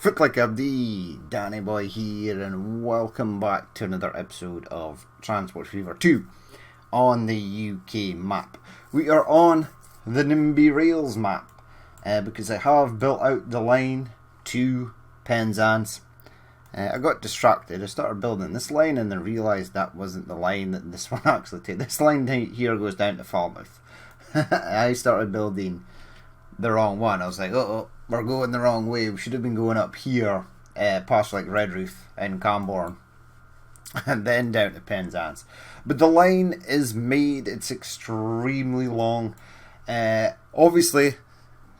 Foot like Aberdeen, Danny Boy here, and welcome back to another episode of Transport Fever 2 on the UK map. We are on the NIMBY Rails map because I have built out the line to Penzance. I got distracted. I started building this line and then realised that wasn't the line that this one actually takes. This line here goes down to Falmouth. I started building the wrong one. I was like, oh, we're going the wrong way. We should have been going up here, past like Redruth and Camborne, and then down to Penzance. But the line is made. It's extremely long. Obviously,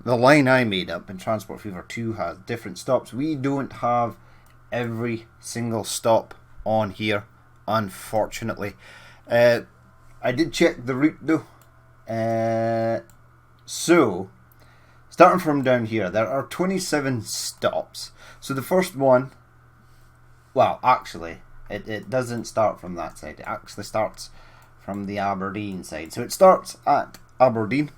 the line I made up in Transport Fever 2 has different stops. We don't have every single stop on here, unfortunately. I did check the route though. So, starting from down here, there are 27 stops. So the first one, well, actually, it doesn't start from that side. It actually starts from the Aberdeen side. So it starts at Aberdeen.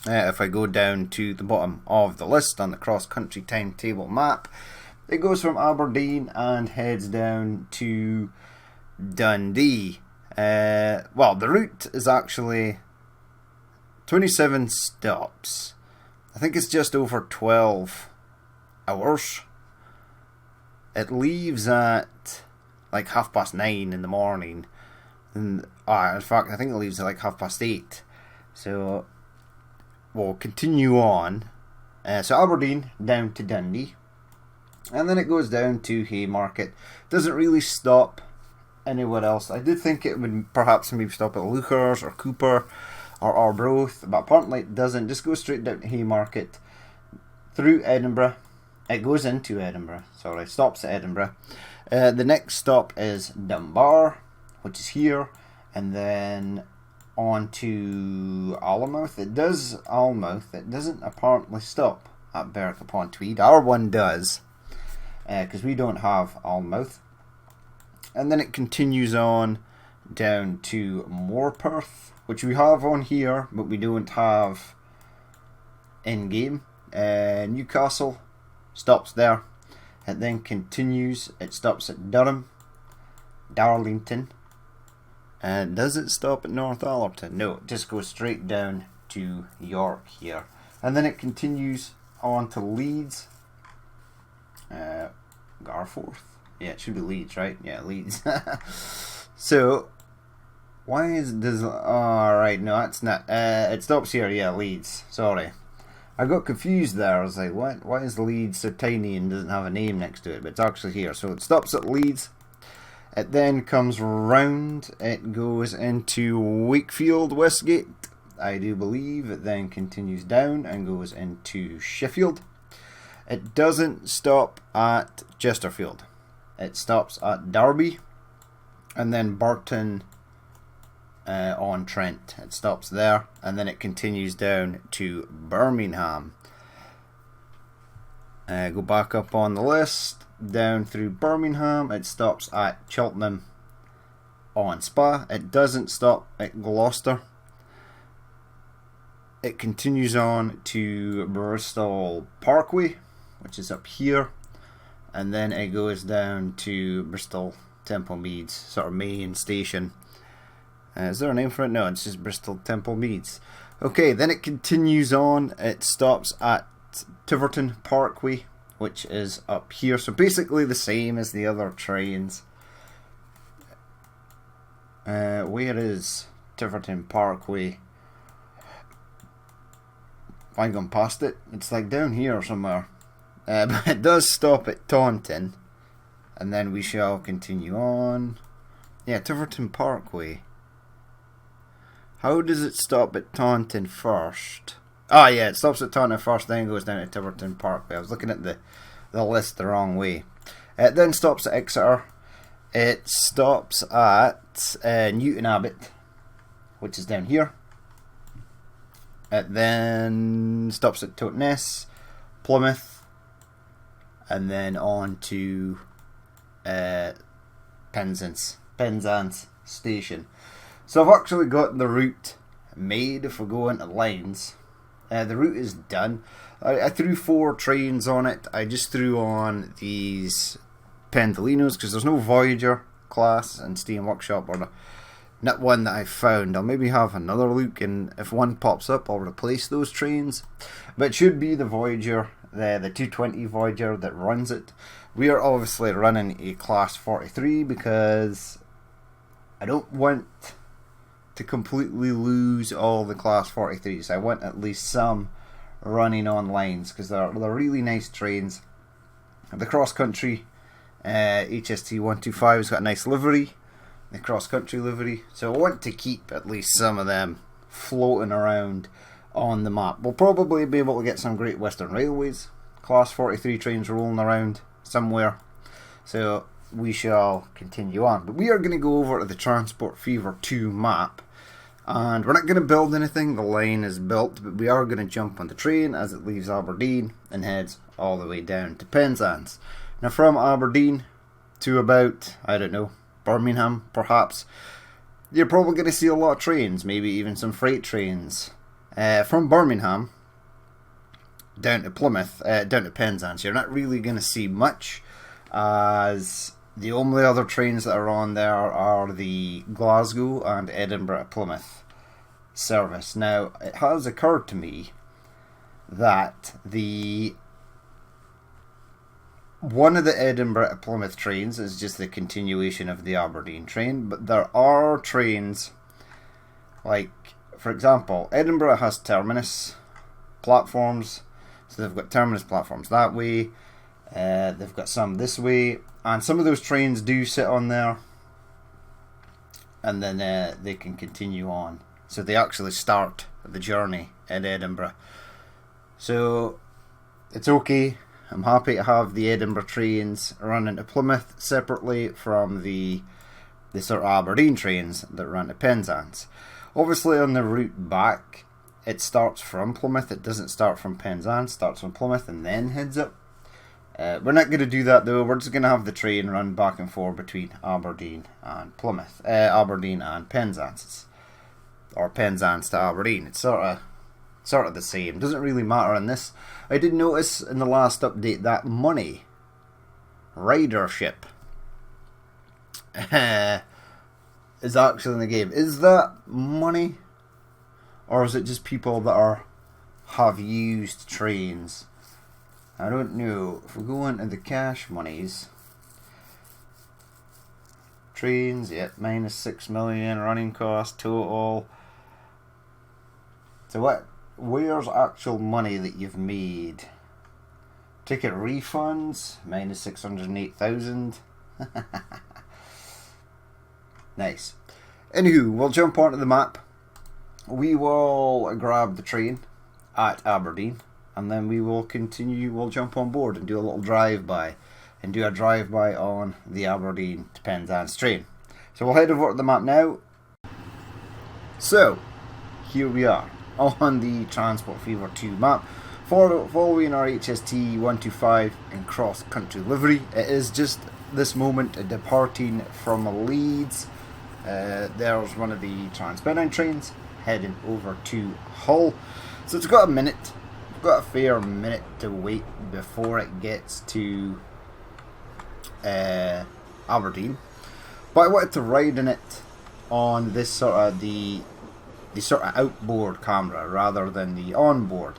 If I go down to the bottom of the list on the cross-country timetable map, it goes from Aberdeen and heads down to Dundee. Well, the route is actually 27 stops. I think it's just over 12 hours. It leaves at like 9:30 in the morning. And in fact, I think it leaves at like 8:30. So we'll continue on. So Aberdeen down to Dundee. And then it goes down to Haymarket. Doesn't really stop anywhere else. I did think it would perhaps maybe stop at Leuchars or Cooper or Arbroath, but apparently it doesn't. Just goes straight down to Haymarket through Edinburgh. It goes into Edinburgh, sorry, stops at Edinburgh. The next stop is Dunbar, which is here, and then on to Alnmouth. It does Alnmouth. It doesn't apparently stop at Berwick upon Tweed. Our one does, because we don't have Alnmouth. And then it continues on down to Morpeth, which we have on here, but we don't have in-game. Newcastle stops there. It then continues. It stops at Durham, Darlington. And does it stop at Northallerton? No, it just goes straight down to York here. And then it continues on to Leeds. Garforth? Yeah, it should be Leeds, right? Yeah, Leeds. So, alright, no, that's not. It stops here, yeah, Leeds. Sorry. I got confused there. I was like, what? Why is Leeds so tiny and doesn't have a name next to it? But it's actually here. So it stops at Leeds. It then comes round. It goes into Wakefield, Westgate, I do believe. It then continues down and goes into Sheffield. It doesn't stop at Chesterfield. It stops at Derby. And then Burton on Trent. It stops there, and then it continues down to Birmingham. Go back up on the list, down through Birmingham. It stops at Cheltenham on Spa. It doesn't stop at Gloucester. It continues on to Bristol Parkway, which is up here, and then it goes down to Bristol Temple Meads, sort of main station. Is there a name for it? No, it's just Bristol Temple Meads. Okay, then it continues on. It stops at Tiverton Parkway, which is up here. So basically the same as the other trains. Where is Tiverton Parkway? Have I gone past it? It's like down here somewhere. But it does stop at Taunton. And then we shall continue on. Yeah, Tiverton Parkway. How does it stop at Taunton first? Ah, yeah, it stops at Taunton first, then goes down to Tiverton Parkway. I was looking at the list the wrong way. It then stops at Exeter. It stops at Newton Abbot, which is down here. It then stops at Totnes, Plymouth, and then on to Penzance Station. So I've actually got the route made if we go into lines. The route is done. I threw 4 trains on it. I just threw on these Pendolinos because there's no Voyager class in Steam Workshop, or not one that I found. I'll maybe have another look, and if one pops up, I'll replace those trains. But it should be the Voyager, the 220 Voyager that runs it. We are obviously running a class 43 because I don't want to completely lose all the class 43s. I want at least some running on lines because they're really nice trains. The cross country HST 125 has got a nice livery, the cross country livery, so I want to keep at least some of them floating around on the map. We'll probably be able to get some Great Western Railways class 43 trains rolling around somewhere, so we shall continue on. But we are going to go over to the Transport Fever 2 map, and we're not going to build anything. The line is built, but we are going to jump on the train as it leaves Aberdeen and heads all the way down to Penzance. Now from Aberdeen to about, I don't know, Birmingham perhaps, you're probably going to see a lot of trains, maybe even some freight trains. From Birmingham down to Plymouth, down to Penzance, you're not really going to see much, as the only other trains that are on there are the Glasgow and Edinburgh to Plymouth service. Now, it has occurred to me that one of the Edinburgh to Plymouth trains is just the continuation of the Aberdeen train, but there are trains, like, for example, Edinburgh has terminus platforms, so they've got terminus platforms that way, they've got some this way, and some of those trains do sit on there, and then they can continue on. So they actually start the journey in Edinburgh. So it's okay. I'm happy to have the Edinburgh trains running to Plymouth separately from the sort of Aberdeen trains that run to Penzance. Obviously on the route back, it starts from Plymouth. It doesn't start from Penzance, starts from Plymouth and then heads up. We're not going to do that though. We're just going to have the train run back and forth between Aberdeen and Plymouth, Aberdeen and Penzance, or Penzance to Aberdeen. It's sort of the same. Doesn't really matter on this. I did notice in the last update that money ridership is actually in the game. Is that money, or is it just people that have used trains? I don't know. If we go into the cash monies, trains, yeah, minus 6 million running cost total. So where's actual money that you've made? Ticket refunds, minus 608,000. Nice. Anywho, we'll jump onto the map. We will grab the train at Aberdeen, and then we will continue. We'll jump on board and do a little drive-by, and do a drive-by on the Aberdeen to Penzance train. So we'll head over to the map now. So, here we are on the Transport Fever 2 map, following our HST 125 in cross-country livery. It is just this moment departing from Leeds. There's one of the Trans-Pennine trains heading over to Hull. So it's got a minute. We've got a fair minute to wait before it gets to Aberdeen. But I wanted to ride in it on this sort of the sort of outboard camera rather than the onboard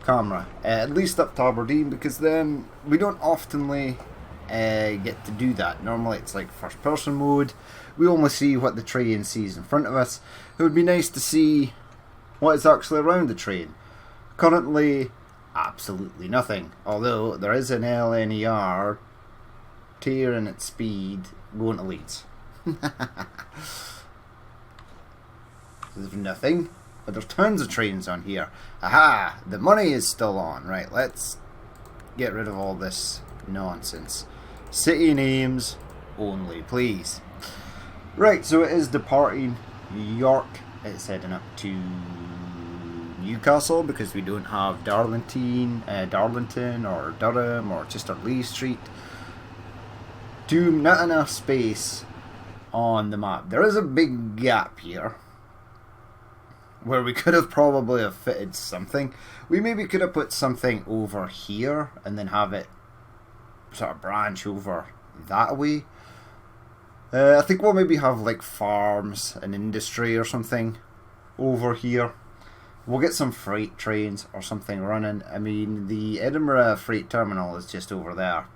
camera, at least up to Aberdeen, because then we don't oftenly get to do that. Normally it's like first person mode. We only see what the train sees in front of us. It would be nice to see what is actually around the train. Currently, absolutely nothing, although there is an LNER tearing its speed going to Leeds. There's nothing, but there's tons of trains on here. Aha! The money is still on. Right, let's get rid of all this nonsense. City names only, please. Right, so it is departing York. It's heading up to Newcastle because we don't have Darlington or Durham or Chester-Lee Street. Not enough space on the map. There is a big gap here where we could have probably have fitted something. We maybe could have put something over here and then have it sort of branch over that way. I think we'll maybe have like farms and industry or something over here. We'll get some freight trains or something running. I mean, the Edinburgh freight terminal is just over there.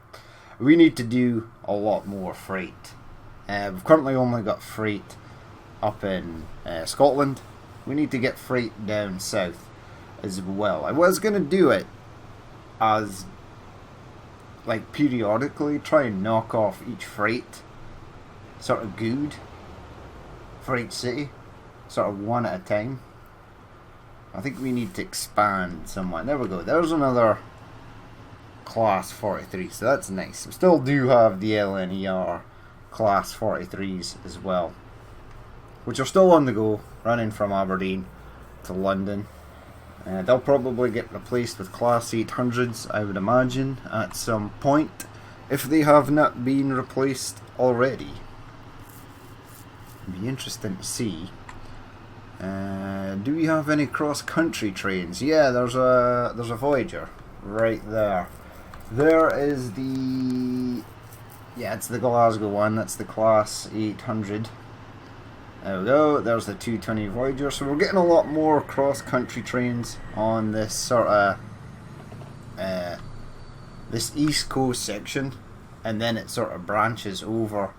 We need to do a lot more freight. We've currently only got freight up in Scotland. We need to get freight down south as well. I was going to do it as like periodically try and knock off each freight sort of good for each city, sort of one at a time. I think we need to expand somewhat. There we go. There's another class 43, so that's nice. We still do have the LNER class 43s as well, which are still on the go, running from Aberdeen to London. They'll probably get replaced with class 800s, I would imagine, at some point, if they have not been replaced already. It'd be interesting to see. Do we have any cross-country trains? Yeah, there's a Voyager right there. There is the... yeah, it's the Glasgow one. That's the class 800. There we go. There's the 220 Voyager. So we're getting a lot more cross-country trains on this sort of this East Coast section, and then it sort of branches over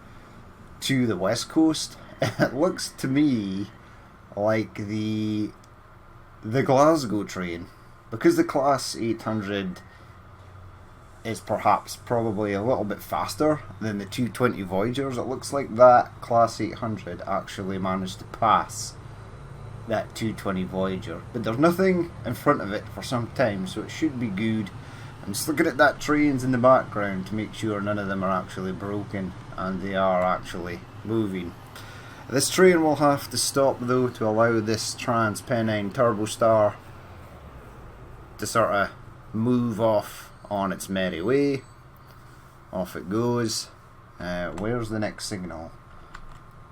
to the West Coast. It looks to me like the Glasgow train, because the class 800 is perhaps probably a little bit faster than the 220 Voyagers. It looks like that class 800 actually managed to pass that 220 Voyager, but there's nothing in front of it for some time, so it should be good. I'm just looking at that trains in the background to make sure none of them are actually broken and they are actually moving. This train will have to stop though to allow this Trans-Pennine Turbostar to sort of move off on its merry way. Off it goes. Where's the next signal?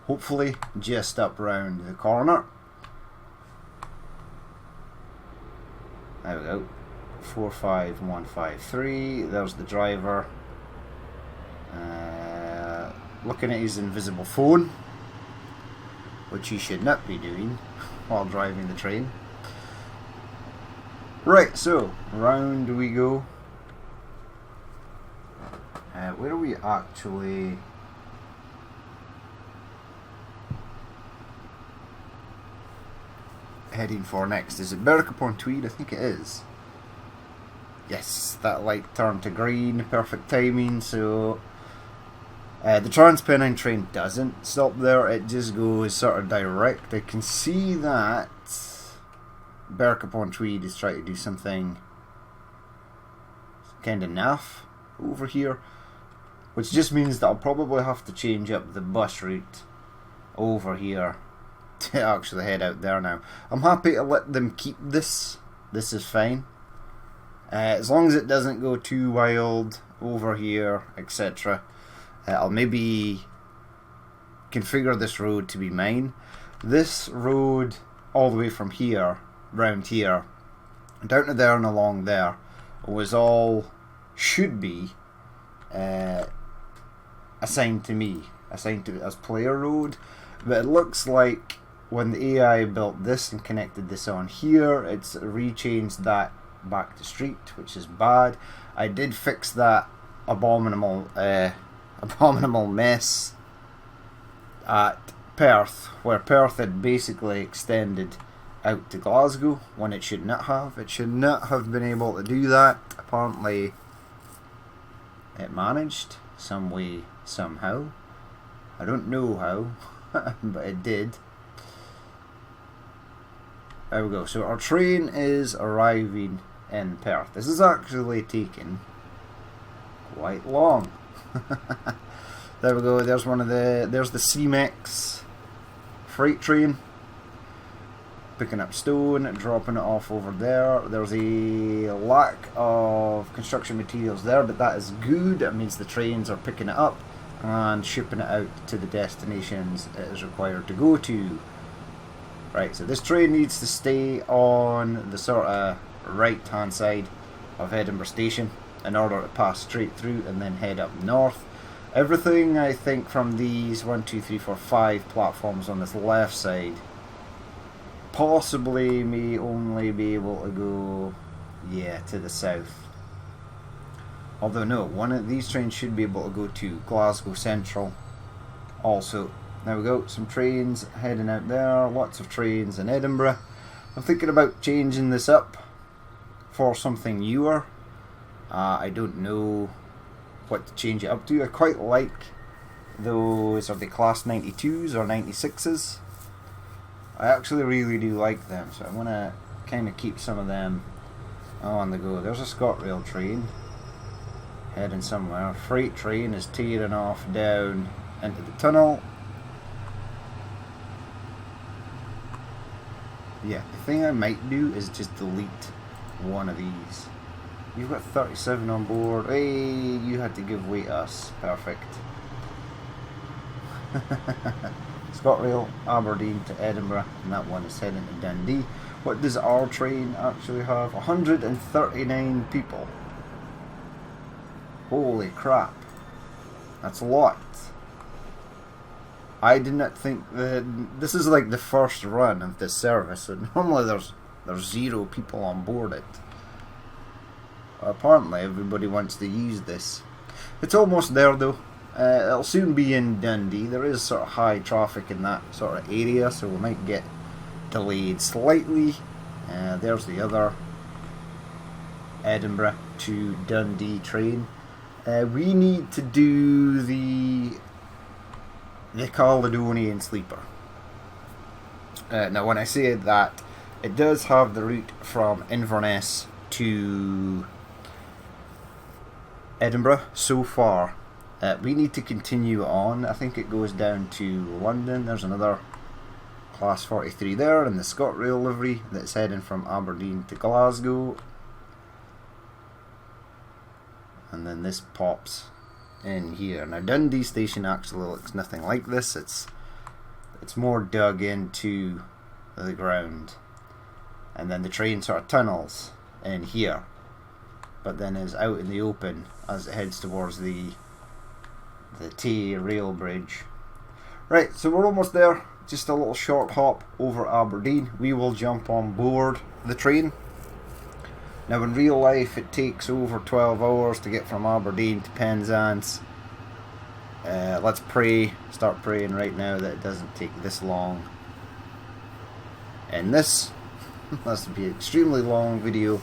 Hopefully just up round the corner. There we go. 45153. There's the driver. Looking at his invisible phone, which he should not be doing while driving the train. Right, so round we go. Where are we actually heading for next? Is it Berwick-upon-Tweed? I think it is. Yes, that light turned to green, perfect timing. So the Trans-Pennine train doesn't stop there, it just goes sort of direct. I can see that Berwick-upon-Tweed is trying to do something kind of naff over here, which just means that I'll probably have to change up the bus route over here to actually head out there now. I'm happy to let them keep this. This is fine. As long as it doesn't go too wild over here, etc. I'll maybe configure this road to be mine. This road all the way from here, round here, down to there and along there, was all, should be, assigned to me, assigned to as player road. But it looks like when the AI built this and connected this on here, it's rechanged that back to street, which is bad. I did fix that abominable mess at Perth, where Perth had basically extended out to Glasgow when it should not have. It should not have been able to do that. Apparently it managed some way, somehow. I don't know how, but it did. There we go. So our train is arriving in Perth. This is actually taking quite long. There we go. There's there's the C-Mex freight train picking up stone, dropping it off over there. There's a lack of construction materials there, but that is good. It means the trains are picking it up and shipping it out to the destinations it is required to go to. Right, so this train needs to stay on the sort of right hand side of Edinburgh Station in order to pass straight through and then head up north. Everything, I think, from these 1, 2, 3, 4, 5 platforms on this left side possibly may only be able to go, yeah, to the south. Although no, one of these trains should be able to go to Glasgow Central also. There we go, some trains heading out there, lots of trains in Edinburgh. I'm thinking about changing this up for something newer. I don't know what to change it up to. I quite like those, are they class 92s or 96s? I actually really do like them, so I'm going to kind of keep some of them on the go. There's a ScotRail train heading somewhere. Freight train is tearing off down into the tunnel. Yeah, the thing I might do is just delete one of these. You've got 37 on board. Hey, you had to give way to us. Perfect. ScotRail, Aberdeen to Edinburgh, and that one is heading to Dundee. What does our train actually have? 139 people. Holy crap. That's a lot. I did not think that this is like the first run of this service, so normally there's 0 people on board it. Apparently everybody wants to use this. It's almost there though. It'll soon be in Dundee. There is sort of high traffic in that sort of area, so we might get delayed slightly. There's the other Edinburgh to Dundee train. We need to do the Caledonian Sleeper. Now when I say that, it does have the route from Inverness to Edinburgh so far. We need to continue on. I think it goes down to London. There's another class 43 there in the ScotRail livery that's heading from Aberdeen to Glasgow. And then this pops in here. Now Dundee station actually looks nothing like this. It's more dug into the ground, and then the train sort of tunnels in here, but then is out in the open as it heads towards the Tay rail bridge. Right, so we're almost there. Just a little short hop over Aberdeen. We will jump on board the train. Now in real life it takes over 12 hours to get from Aberdeen to Penzance. Let's start praying right now that it doesn't take this long. And this must be an extremely long video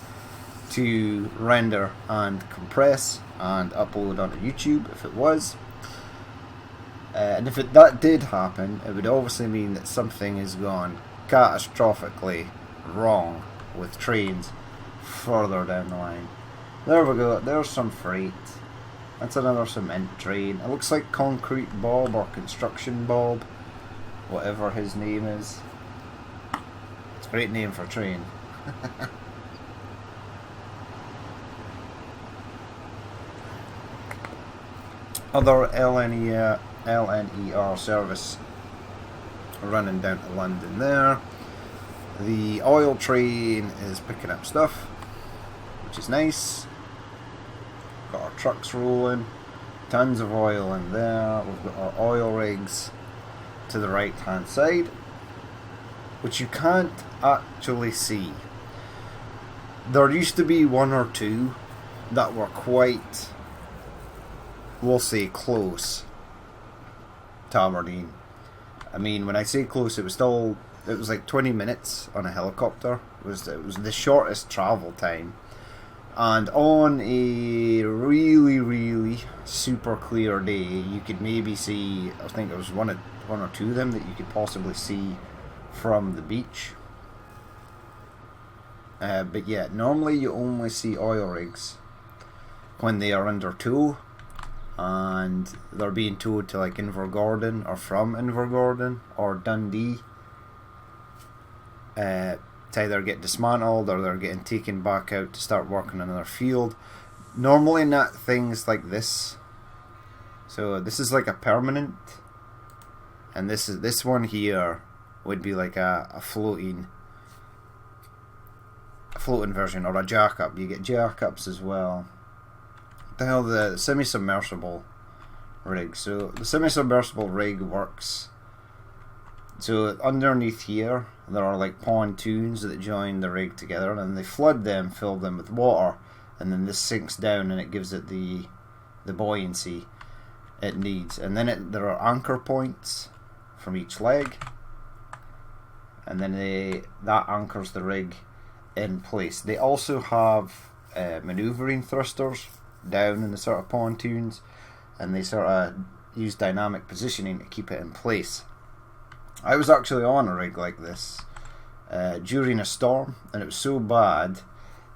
to render and compress and upload onto YouTube if it was. And if that did happen, it would obviously mean that something has gone catastrophically wrong with trains further down the line. There we go, there's some freight. That's another cement train. It looks like Concrete Bob or Construction Bob, whatever his name is. It's a great name for a train. Other LNER service running down to London there. The oil train is picking up stuff, which is nice. Got our trucks rolling, tons of oil in there. We've got our oil rigs to the right hand side, which you can't actually see. There used to be 1 or 2 that were quite, we'll say, close to Aberdeen. I mean, when I say close, it was like 20 minutes on a helicopter. It was the shortest travel time. And on a really, really super clear day, you could maybe see, I think there was one or two of them that you could possibly see from the beach. But yeah, normally you only see oil rigs when they are under tow, and they're being towed to like Invergordon or from Invergordon or Dundee. To either get dismantled or they're getting taken back out to start working on another field. Normally not things like this. So this is like a permanent, and this one here would be like a floating version, or a jack-up. You get jack-ups as well. The hell, the semi-submersible rig. So the semi-submersible rig works. So underneath here, there are like pontoons that join the rig together, and they flood them, fill them with water, and then this sinks down and it gives it the buoyancy it needs. And then there are anchor points from each leg, and then that anchors the rig in place. They also have manoeuvring thrusters down in the sort of pontoons, and they sort of use dynamic positioning to keep it in place. I was actually on a rig like this during a storm, and it was so bad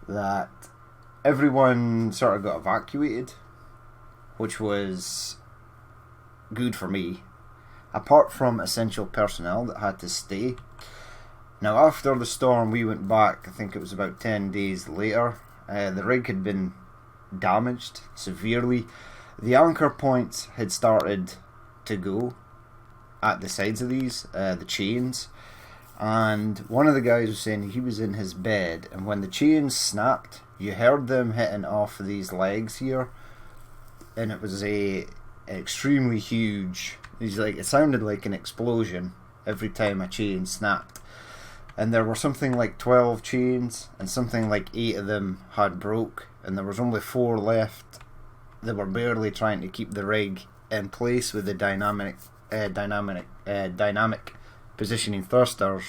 that everyone sort of got evacuated, which was good for me, apart from essential personnel that had to stay. Now, after the storm, we went back. I think it was about 10 days later. The rig had been damaged severely. The anchor points had started to go at the sides of these, the chains, and one of the guys was saying he was in his bed, and when the chains snapped, you heard them hitting off of these legs here, and it was a extremely huge. He's like, it sounded like an explosion every time a chain snapped. And there were something like 12 chains, and something like 8 of them had broke, and there was only 4 left. They were barely trying to keep the rig in place with the dynamic positioning thrusters.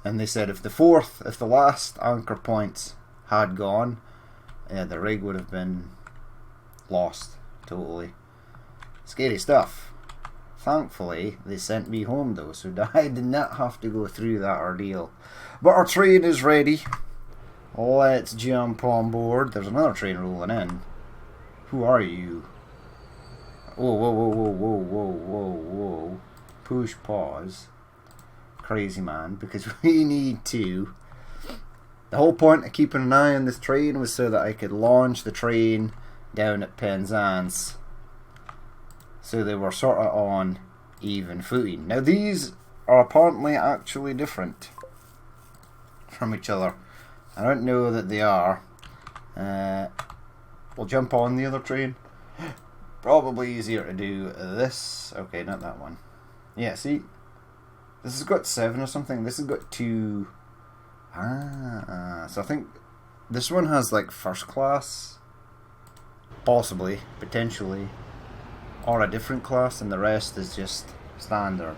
And they said if the last anchor points had gone, the rig would have been lost totally. Scary stuff. Thankfully, they sent me home though, so I did not have to go through that ordeal. But our train is ready. Let's jump on board. There's another train rolling in. Who are you? Whoa, whoa, whoa, whoa, whoa, whoa, whoa, whoa. Push pause. Crazy man, because we need to. The whole point of keeping an eye on this train was so that I could launch the train down at Penzance. So they were sort of on even footing. Now these are apparently actually different from each other. I don't know that they are. We'll jump on the other train. Probably easier to do this. Okay, not that one. Yeah, see? This has got 7 or something. This has got 2. So I think this one has like first class. Possibly, potentially. Or a different class, and the rest is just standard.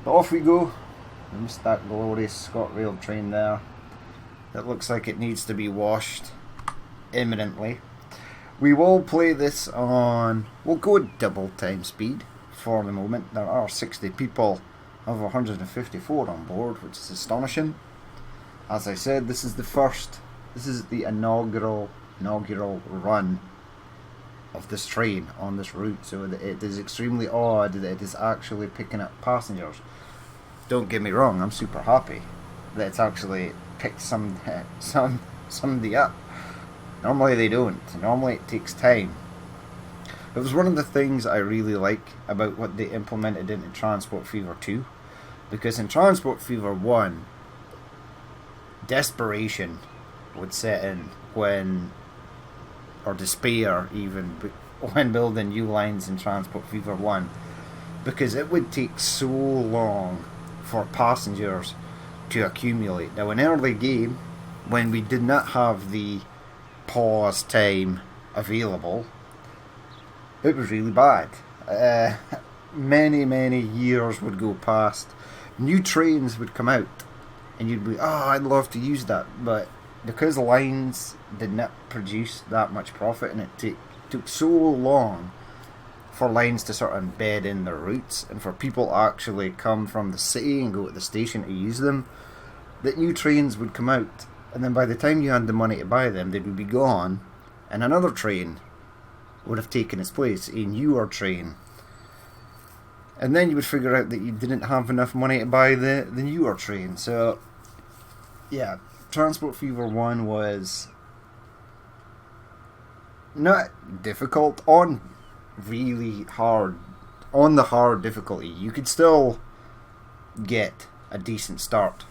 But off we go. There's that glorious ScotRail train there. It looks like it needs to be washed imminently. We will play this on... We'll go at double time speed for the moment. There are 60 people of 154 on board, which is astonishing. As I said, this is the inaugural run of this train on this route, so it is extremely odd that it is actually picking up passengers. Don't get me wrong, I'm super happy that it's actually picked somebody up. Normally they don't. Normally it takes time. It was one of the things I really like about what they implemented into Transport Fever 2, because in Transport Fever 1, desperation would set in or despair even, when building new lines in Transport Fever 1, because it would take so long for passengers to accumulate. Now in early game, when we did not have the pause time available, it was really bad. Many years would go past, new trains would come out, and you'd be, I'd love to use that, but because lines did not produce that much profit, and it took so long for lines to sort of embed in their routes, and for people to actually come from the city and go to the station to use them, that new trains would come out, and then by the time you had the money to buy them, they would be gone, and another train would have taken its place, a newer train. And then you would figure out that you didn't have enough money to buy the newer train. So, yeah, Transport Fever 1 was not difficult, on the hard difficulty. You could still get a decent start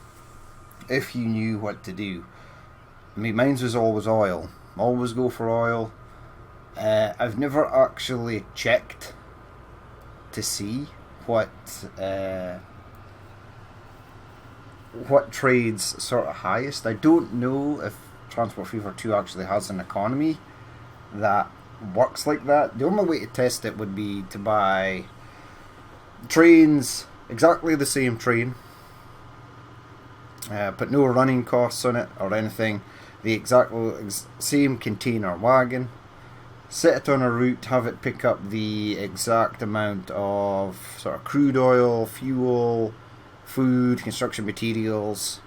if you knew what to do. I mean, mine was always oil. Always go for oil. I've never actually checked to see what trades sort of highest. I don't know if Transport Fever 2 actually has an economy that works like that. The only way to test it would be to buy trains, exactly the same train, but no running costs on it or anything. The exact same container wagon, set it on a route, have it pick up the exact amount of sort of crude oil, fuel, food, construction materials,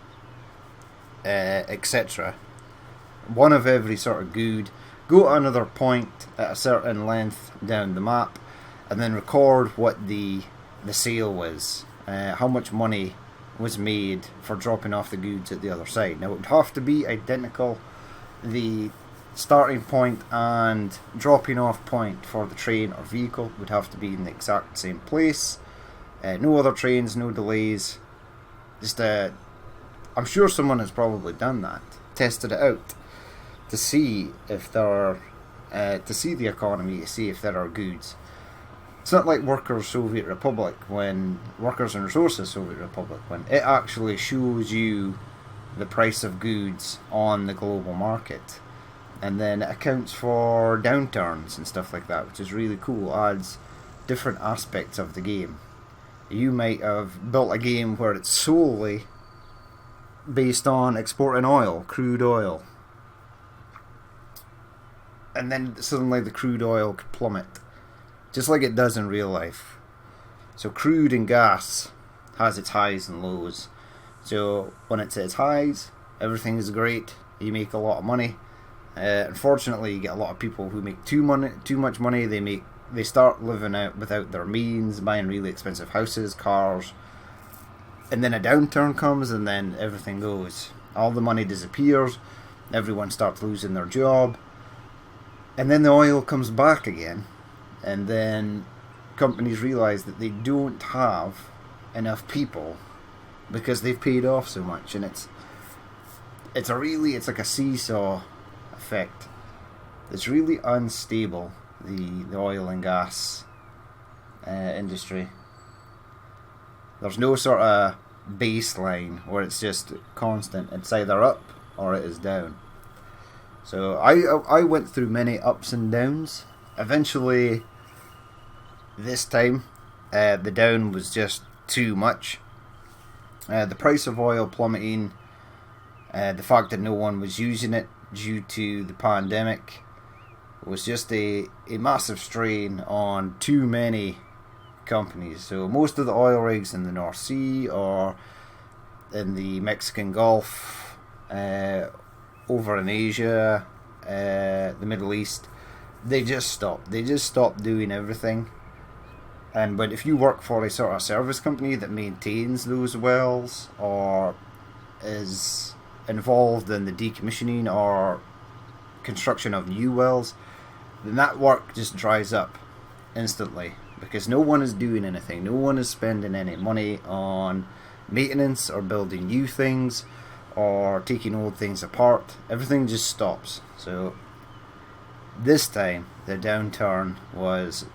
etc. One of every sort of good. Go to another point at a certain length down the map, and then record what the sale was, how much money was made for dropping off the goods at the other side. Now it would have to be identical. The starting point and dropping off point for the train or vehicle would have to be in the exact same place. No other trains, no delays. Just I'm sure someone has probably done that, tested it out to see if there are, to see the economy, to see if there are goods. It's not like Workers' Soviet Republic, when Workers and Resources Soviet Republic, when it actually shows you the price of goods on the global market, and then it accounts for downturns and stuff like that, which is really cool. Adds different aspects of the game. You might have built a game where it's solely based on exporting oil, crude oil, and then suddenly the crude oil could plummet, just like it does in real life. So crude and gas has its highs and lows. So when it's at its highs, everything is great, you make a lot of money. Unfortunately, you get a lot of people who make too much money. They start living out without their means, buying really expensive houses, cars, and then a downturn comes, and then everything goes. All the money disappears, everyone starts losing their job, and then the oil comes back again, and then companies realize that they don't have enough people because they've paid off so much, and it's like a seesaw effect. It's really unstable, the oil and gas industry. There's no sort of baseline where it's just constant. It's either up or it is down. So I went through many ups and downs. Eventually, this time, the down was just too much. The price of oil plummeting, the fact that no one was using it due to the pandemic, was just a massive strain on too many companies. So most of the oil rigs in the North Sea or in the Mexican Gulf, over in Asia, the Middle East, they just stopped. They just stopped doing everything. But if you work for a sort of service company that maintains those wells or is involved in the decommissioning or construction of new wells, then that work just dries up instantly, because no one is doing anything. No one is spending any money on maintenance or building new things or taking old things apart. Everything just stops. So this time the downturn was...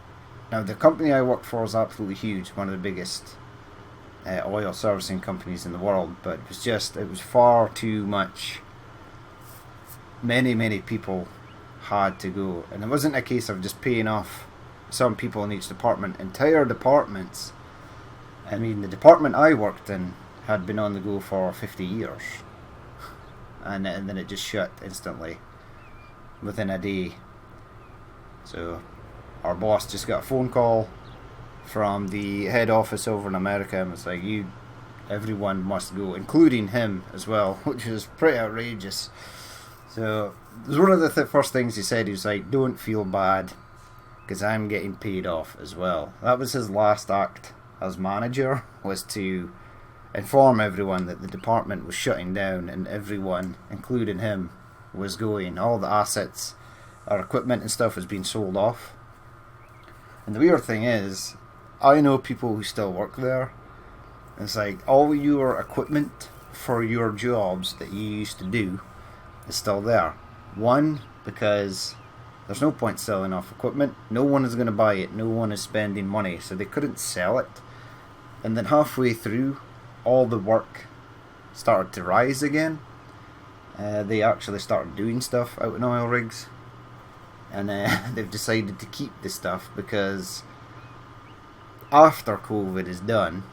Now the company I worked for is absolutely huge, one of the biggest oil servicing companies in the world, but it was far too much. Many people had to go, and it wasn't a case of just paying off some people in each department. Entire departments, I mean the department I worked in had been on the go for 50 years, and then it just shut instantly within a day. So our boss just got a phone call from the head office over in America and was like, everyone must go, including him as well, which was pretty outrageous. So it was one of the first things he said. He was like, don't feel bad, because I'm getting paid off as well. That was his last act as manager, was to inform everyone that the department was shutting down and everyone, including him, was going. All the assets, our equipment and stuff was being sold off. And the weird thing is, I know people who still work there, It's like all your equipment for your jobs that you used to do is still there. One, because there's no point selling off equipment. No one is going to buy it. No one is spending money, so they couldn't sell it. And then halfway through, all the work started to rise again. They actually started doing stuff out in oil rigs, and they've decided to keep the stuff because after COVID is done,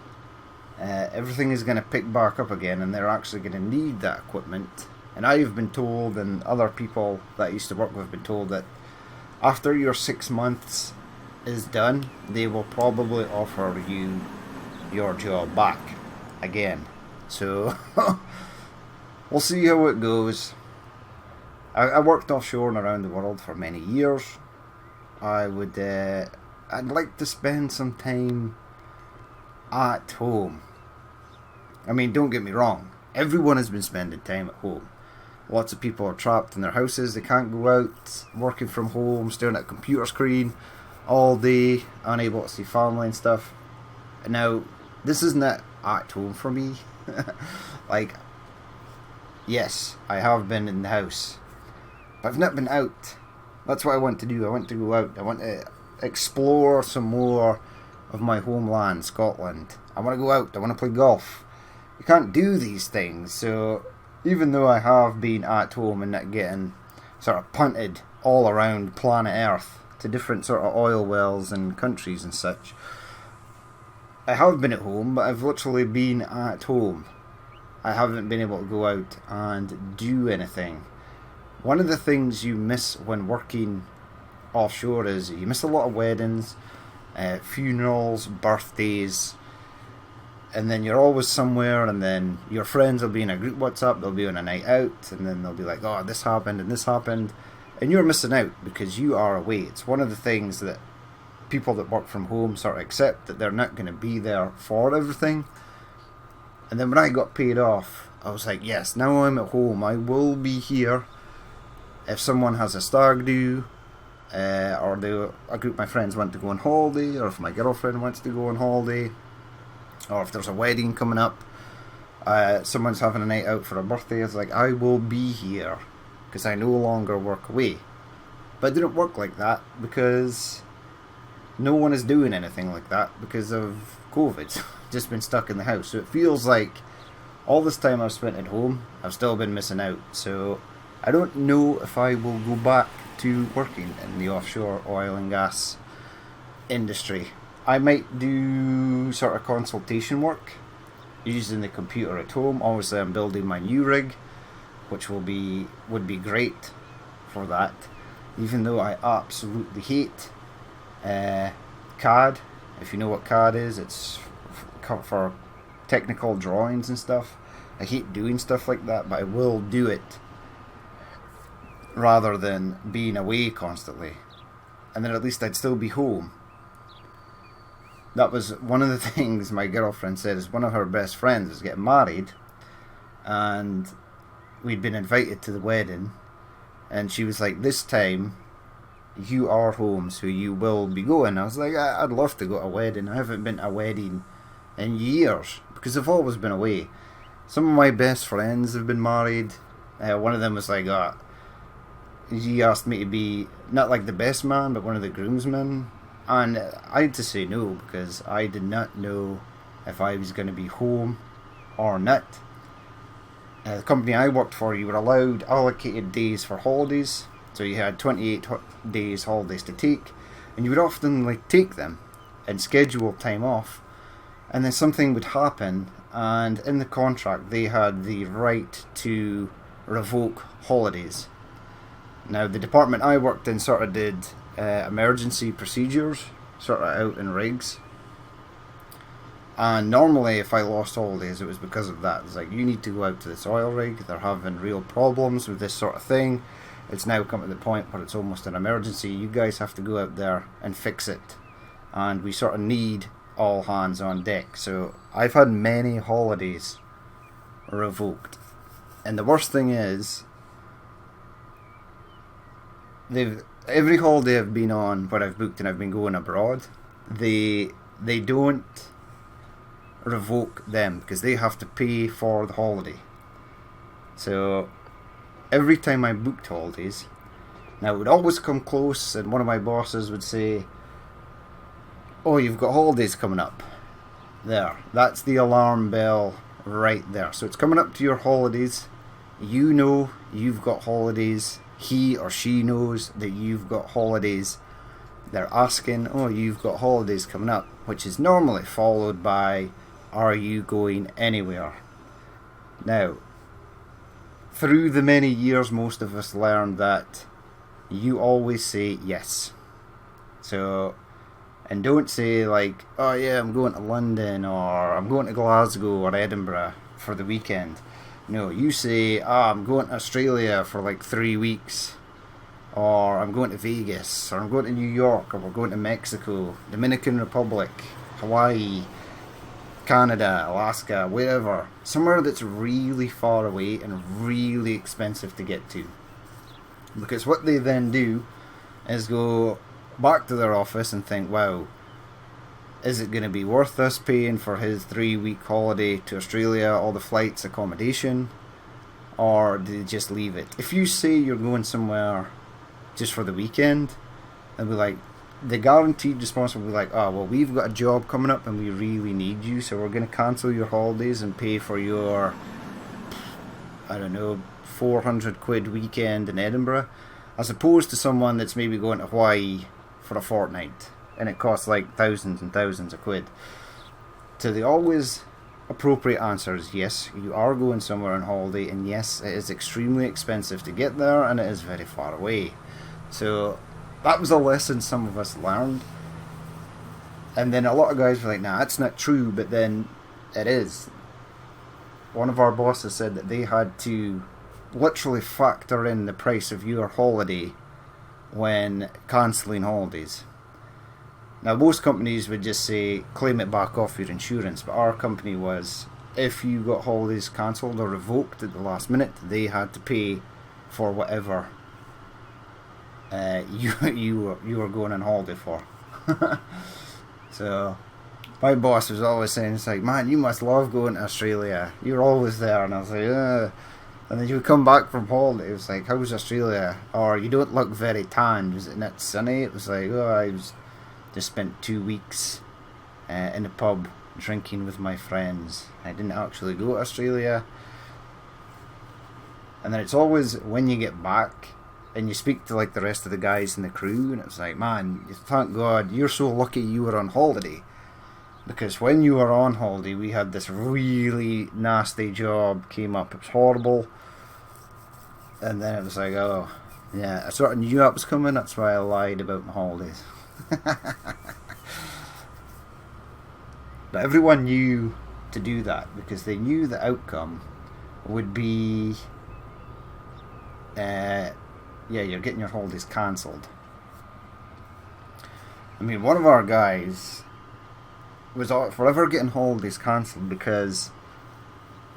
everything is going to pick back up again, and they're actually going to need that equipment. And I've been told, and other people that I used to work with have been told, that after your 6 months is done, they will probably offer you your job back again. So we'll see how it goes. I worked offshore and around the world for many years. I'd like to spend some time at home. I mean, don't get me wrong, everyone has been spending time at home. Lots of people are trapped in their houses, they can't go out, working from home, staring at a computer screen all day, unable to see family and stuff. Now, this isn't at home for me. Like, yes, I have been in the house, but I've not been out. That's what I want to do. I want to go out. I want to explore some more of my homeland, Scotland. I want to go out. I want to play golf. You can't do these things, so even though I have been at home and not getting sort of punted all around planet Earth to different sort of oil wells and countries and such, I have been at home, but I've literally been at home. I haven't been able to go out and do anything. One of the things you miss when working offshore is you miss a lot of weddings, funerals, birthdays, and then you're always somewhere, and then your friends will be in a group WhatsApp, they'll be on a night out, and then they'll be like, oh, this happened and this happened, and you're missing out because you are away. It's one of the things that people that work from home sort of accept, that they're not going to be there for everything. And then when I got paid off, I was like, yes, now I'm at home, I will be here. If someone has a stag do, or a group of my friends want to go on holiday, or if my girlfriend wants to go on holiday, or if there's a wedding coming up, someone's having a night out for a birthday, it's like, I will be here because I no longer work away. But it didn't work like that because no one is doing anything like that because of COVID. Just been stuck in the house. So it feels like all this time I've spent at home, I've still been missing out. So I don't know if I will go back to working in the offshore oil and gas industry. I might do sort of consultation work using the computer at home. Obviously I'm building my new rig, which would be great for that, even though I absolutely hate CAD. If you know what CAD is, it's for technical drawings and stuff. I hate doing stuff like that, but I will do it rather than being away constantly. And then at least I'd still be home. That was one of the things my girlfriend said, is one of her best friends is getting married, and we'd been invited to the wedding, and she was like, this time you are home, so you will be going. I was like, I'd love to go to a wedding. I haven't been to a wedding in years because I've always been away. Some of my best friends have been married. One of them was like, he asked me to be not like the best man, but one of the groomsmen. And I had to say no because I did not know if I was going to be home or not. The company I worked for, you were allowed allocated days for holidays. So you had 28 days holidays to take, and you would often take them and schedule time off. And then something would happen, and in the contract they had the right to revoke holidays. Now the department I worked in sort of did emergency procedures, sort of out in rigs. And normally if I lost holidays, it was because of that. It's like, you need to go out to this oil rig, they're having real problems with this sort of thing. It's now come to the point where it's almost an emergency. You guys have to go out there and fix it. And we sort of need all hands on deck. So I've had many holidays revoked. And the worst thing is, every holiday I've been on where I've booked and I've been going abroad, they don't revoke them because they have to pay for the holiday. So every time I booked holidays, now it would always come close and one of my bosses would say, oh, you've got holidays coming up. There, that's the alarm bell right there. So it's coming up to your holidays. You know you've got holidays. He or she knows that you've got holidays. They're asking, oh, you've got holidays coming up, which is normally followed by, are you going anywhere? Now, through the many years, most of us learned that you always say yes. So, and don't say like, oh yeah, I'm going to London or I'm going to Glasgow or Edinburgh for the weekend. No, you say, I'm going to Australia for like 3 weeks, or I'm going to Vegas, or I'm going to New York, or we're going to Mexico, Dominican Republic, Hawaii, Canada, Alaska, wherever. Somewhere that's really far away and really expensive to get to. Because what they then do is go back to their office and think, wow, is it going to be worth us paying for his 3-week holiday to Australia, all the flights, accommodation, or do they just leave it? If you say you're going somewhere just for the weekend, they'll be like, the guaranteed response will be like, oh, well, we've got a job coming up and we really need you, so we're going to cancel your holidays and pay for your, I don't know, 400 quid weekend in Edinburgh, as opposed to someone that's maybe going to Hawaii for a fortnight and it costs like thousands and thousands of quid. So the always appropriate answer is yes, you are going somewhere on holiday, and yes, it is extremely expensive to get there and it is very far away. So that was a lesson some of us learned, and then a lot of guys were like, nah, that's not true, but then it is. One of our bosses said that they had to literally factor in the price of your holiday when cancelling holidays. Now, most companies would just say, claim it back off your insurance, but our company was, if you got holidays cancelled or revoked at the last minute, they had to pay for whatever you were going on holiday for. So, my boss was always saying, it's like, man, you must love going to Australia. You're always there. And I was like, and then you would come back from holiday, it was like, how was Australia? Or, you don't look very tanned. Was it not sunny? It was like, I just spent 2 weeks in a pub drinking with my friends. I didn't actually go to Australia. And then it's always when you get back and you speak to like the rest of the guys in the crew, and it's like, man, thank God you're so lucky you were on holiday, because when you were on holiday we had this really nasty job came up. It was horrible, and then it was like, oh yeah, I sort of knew that was coming, that's why I lied about my holidays. But everyone knew to do that because they knew the outcome would be you're getting your holidays cancelled. I mean, one of our guys was forever getting holidays cancelled because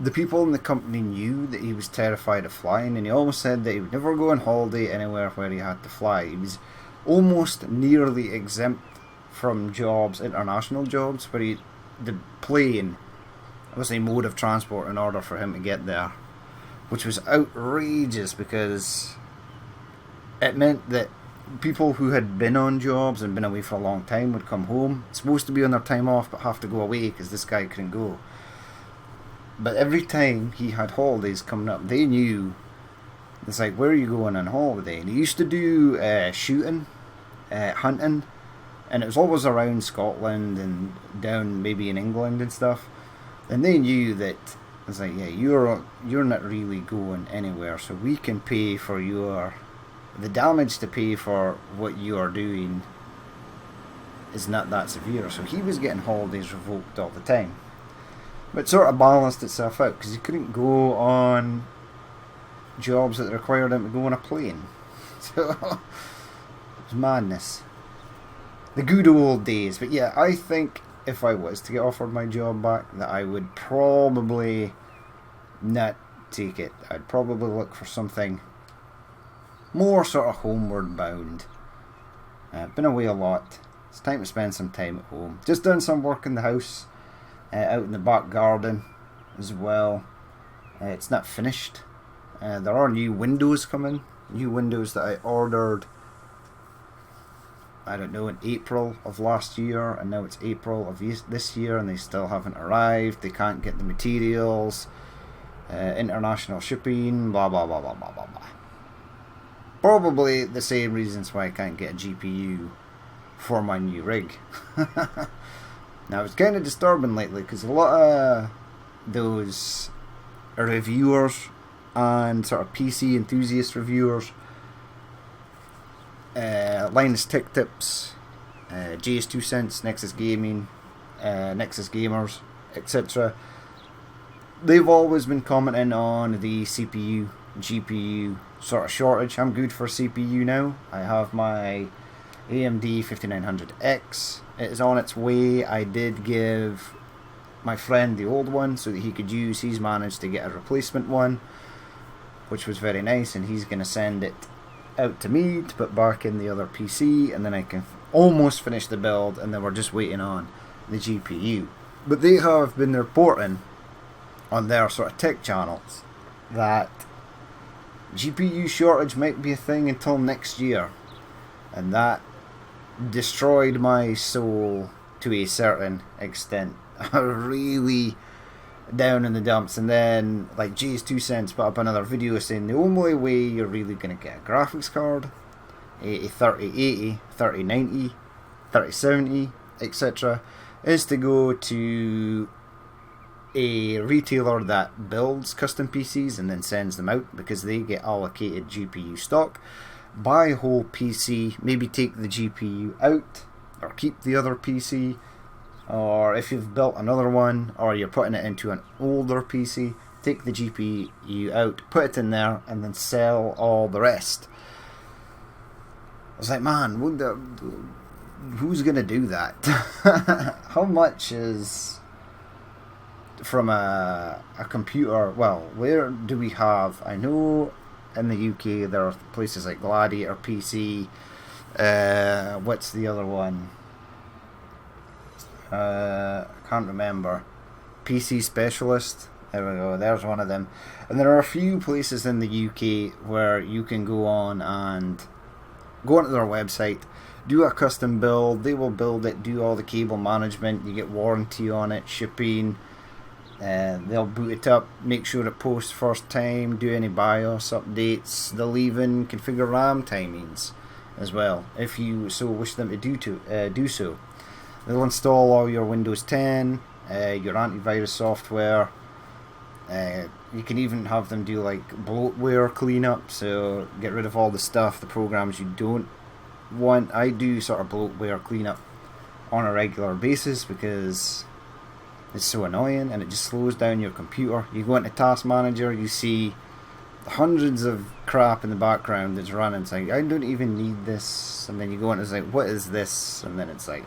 the people in the company knew that he was terrified of flying, and he always said that he would never go on holiday anywhere where he had to fly. He was almost nearly exempt from jobs, international jobs, where the plane was a mode of transport in order for him to get there, which was outrageous because it meant that people who had been on jobs and been away for a long time would come home, supposed to be on their time off, but have to go away because this guy couldn't go. But every time he had holidays coming up, they knew, it's like, where are you going on holiday? And he used to do shooting, hunting, and it was always around Scotland and down maybe in England and stuff. And they knew that, it's like, yeah, you're not really going anywhere, so we can pay for the damage to pay for what you are doing is not that severe. So he was getting holidays revoked all the time. But it sort of balanced itself out because he couldn't go on jobs that required him to go on a plane. So it was madness. The good old days. But yeah, I think if I was to get offered my job back, that I would probably not take it. I'd probably look for something more sort of homeward bound. Been away a lot. It's time to spend some time at home. Just doing some work in the house. out in the back garden as well. It's not finished. There are new windows coming. New windows that I ordered, I don't know, in April of last year, and now it's April of this year, and they still haven't arrived. They can't get the materials. International shipping, blah blah blah blah blah blah blah. Probably the same reasons why I can't get a GPU for my new rig. Now, it's kind of disturbing lately because a lot of those reviewers and sort of PC enthusiast reviewers, Linus Tech Tips, JS2Cents, Nexus Gaming, Nexus Gamers, etc., they've always been commenting on the CPU, GPU sort of shortage. I'm good for CPU now. I have my AMD 5900X. It is on its way. I did give my friend the old one so that he could use. He's managed to get a replacement one, which was very nice, and he's going to send it out to me to put back in the other PC, and then I can almost finish the build, and then we're just waiting on the GPU. But they have been reporting on their sort of tech channels that GPU shortage might be a thing until next year, and that destroyed my soul to a certain extent. Really down in the dumps. And then like JS2Cents put up another video saying the only way you're really going to get a graphics card, a 3080, 3090, 3070, etc., is to go to a retailer that builds custom PCs and then sends them out, because they get allocated GPU stock. Buy a whole PC, maybe take the GPU out or keep the other PC, or if you've built another one or you're putting it into an older PC, take the GPU out, put it in there, and then sell all the rest. I was like, man, who's going to do that? How much is from a computer? Well, where do we have? I know in the UK there are places like Gladiator PC. What's the other one? I can't remember. PC Specialist. There we go. There's one of them. And there are a few places in the UK where you can go on and go onto their website, do a custom build. They will build it, do all the cable management. You get warranty on it, shipping. They'll boot it up, make sure it posts first time, do any BIOS updates. They'll even configure RAM timings as well, if you so wish them to do so. They'll install all your Windows 10, your antivirus software. You can even have them do like bloatware cleanup, so get rid of all the stuff, the programs you don't want. I do sort of bloatware cleanup on a regular basis because it's so annoying and it just slows down your computer. You go into Task Manager, you see hundreds of crap in the background that's running. It's like, I don't even need this. And then you go in and it's like, what is this? And then it's like,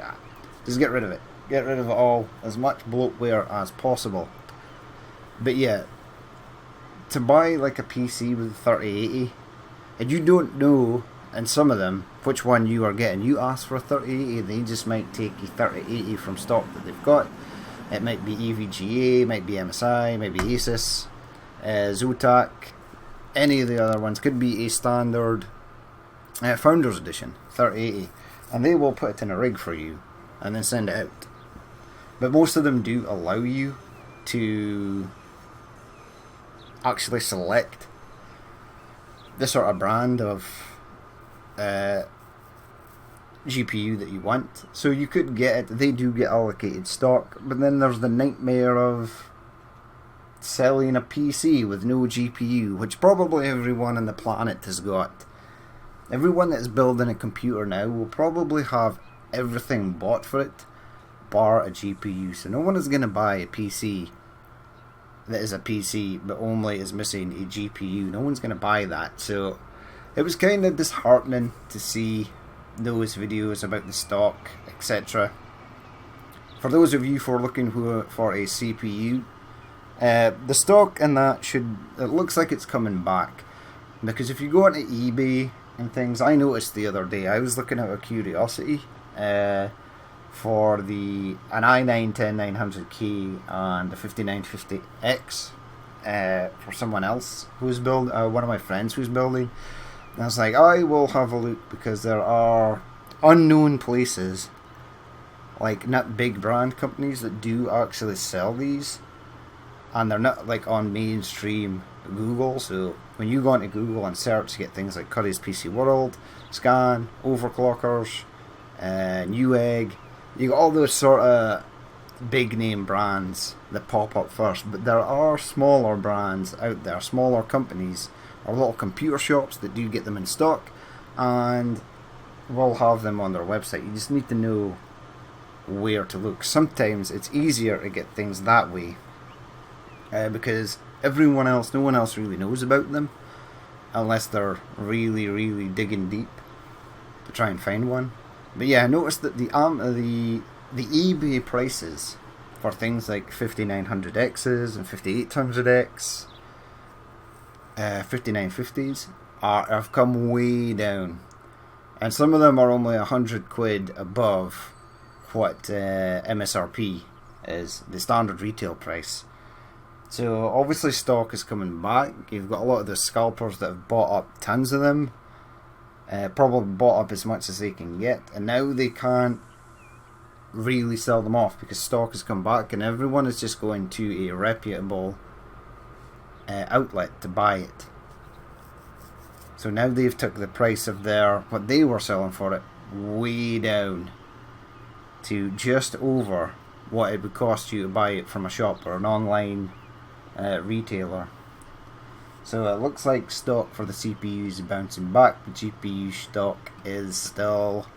just get rid of it. Get rid of it all, as much bloatware as possible. But yeah, to buy like a PC with a 3080, and you don't know, and some of them, which one you are getting. You ask for a 3080, they just might take a 3080 from stock that they've got. It might be EVGA, might be MSI, might be Asus, Zotac, any of the other ones. Could be a standard Founders Edition 3080, and they will put it in a rig for you and then send it out. But most of them do allow you to actually select the sort of brand of GPU that you want. So you could get it, they do get allocated stock, but then there's the nightmare of selling a PC with no GPU, which probably everyone on the planet has got. Everyone that's building a computer now will probably have everything bought for it, bar a GPU. So no one is going to buy a PC that is a PC but only is missing a GPU. No one's going to buy that. So it was kind of disheartening to see those videos about the stock, etc. For those of you who are looking for a CPU, the stock in that it looks like it's coming back, because if you go onto eBay and things, I noticed the other day, I was looking out of curiosity for an i9 10900K and a 5950X for someone else who's building, one of my friends who's building. And I was like, I will have a look, because there are unknown places, like not big brand companies, that do actually sell these, and they're not like on mainstream Google. So when you go into Google and search, you get things like Curry's PC World, Scan, Overclockers, Newegg. You got all those sort of big name brands that pop up first, but there are smaller brands out there, smaller companies or little computer shops that do get them in stock and will have them on their website. You just need to know where to look. Sometimes it's easier to get things that way because no one else really knows about them, unless they're really, really digging deep to try and find one. But yeah, I noticed that the eBay prices for things like 5900Xs and 5800X, 5950s have come way down, and some of them are only £100 above what MSRP is, the standard retail price. So obviously stock is coming back. You've got a lot of the scalpers that have bought up tons of them, probably bought up as much as they can get, and now they can't really sell them off because stock has come back and everyone is just going to a reputable outlet to buy it. So now they've took the price of what they were selling for it way down to just over what it would cost you to buy it from a shop or an online retailer. So it looks like stock for the CPU is bouncing back. The GPU stock is still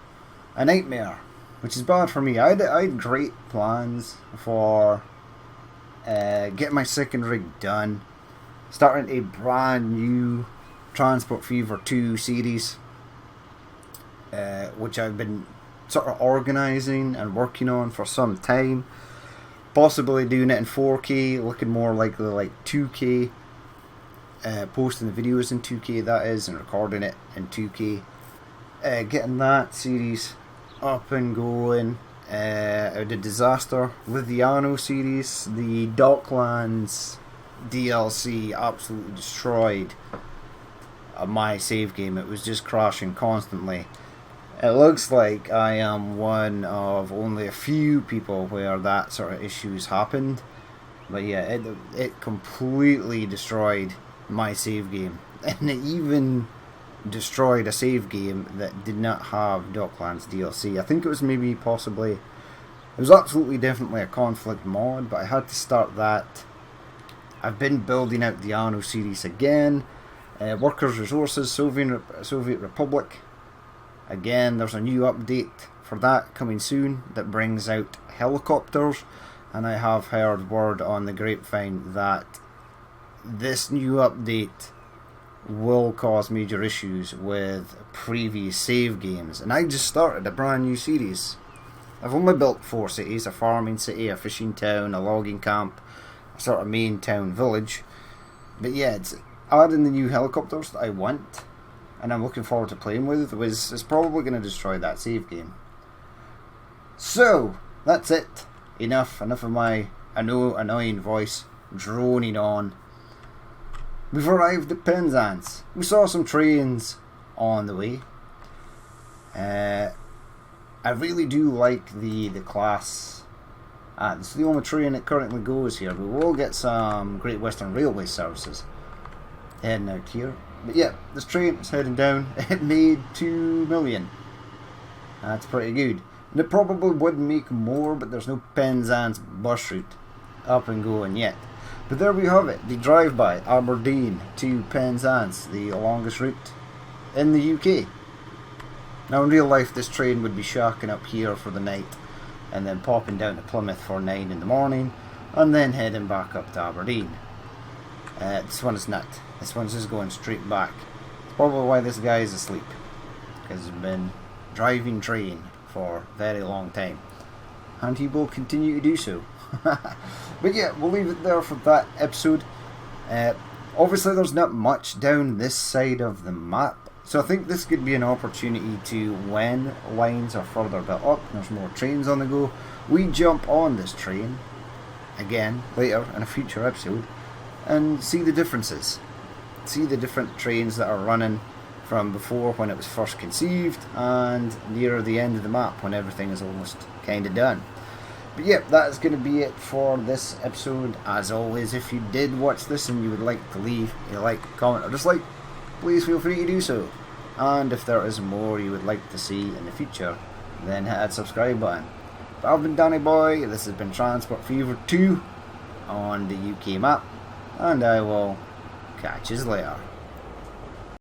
a nightmare, which is bad for me. I had great plans for getting my second rig done, starting a brand new Transport Fever 2 series, which I've been sort of organising and working on for some time. Possibly doing it in 4K, looking more likely like 2K, posting the videos in 2K that is, and recording it in 2K. Getting that series up and going. I did disaster with the Anno series. The Docklands DLC absolutely destroyed my save game. It was just crashing constantly. It looks like I am one of only a few people where that sort of issues happened. But yeah, it completely destroyed my save game. And it even destroyed a save game that did not have Docklands DLC. I think it was it was absolutely definitely a conflict mod, but I had to start that. I've been building out the Anno series again. Workers' Resources, Soviet Republic. Again, there's a new update for that coming soon that brings out helicopters, and I have heard word on the grapevine that this new update will cause major issues with previous save games. And I just started a brand new series. I've only built 4 cities, a farming city, a fishing town, a logging camp, a sort of main town village. But yeah, it's adding the new helicopters that I want and I'm looking forward to playing with is probably going to destroy that save game. So that's it. Enough of my annoying voice droning on. We've arrived at Penzance. We saw some trains on the way. I really do like the class. This is the only train that currently goes here. We will get some Great Western Railway services heading out here. But yeah, this train is heading down. It made 2 million. That's pretty good. And it probably would make more, but there's no Penzance bus route up and going yet. But there we have it, the drive-by Aberdeen to Penzance, the longest route in the UK. Now in real life this train would be shacking up here for the night and then popping down to Plymouth for 9 in the morning and then heading back up to Aberdeen. This one is not. This one's just going straight back. It's probably why this guy is asleep, because he's been driving train for a very long time, and he will continue to do so. But yeah, we'll leave it there for that episode. Obviously there's not much down this side of the map, So I think this could be an opportunity to, when lines are further built up and there's more trains on the go, we jump on this train again later in a future episode and see the differences. See the different trains that are running from before, when it was first conceived, and nearer the end of the map when everything is almost kind of done. But yeah, that is going to be it for this episode. As always, if you did watch this and you would like to leave a like, comment or dislike, please feel free to do so. And if there is more you would like to see in the future, then hit that subscribe button. But I've been Danny Boy, this has been Transport Fever 2 on the UK map, and I will catch you later.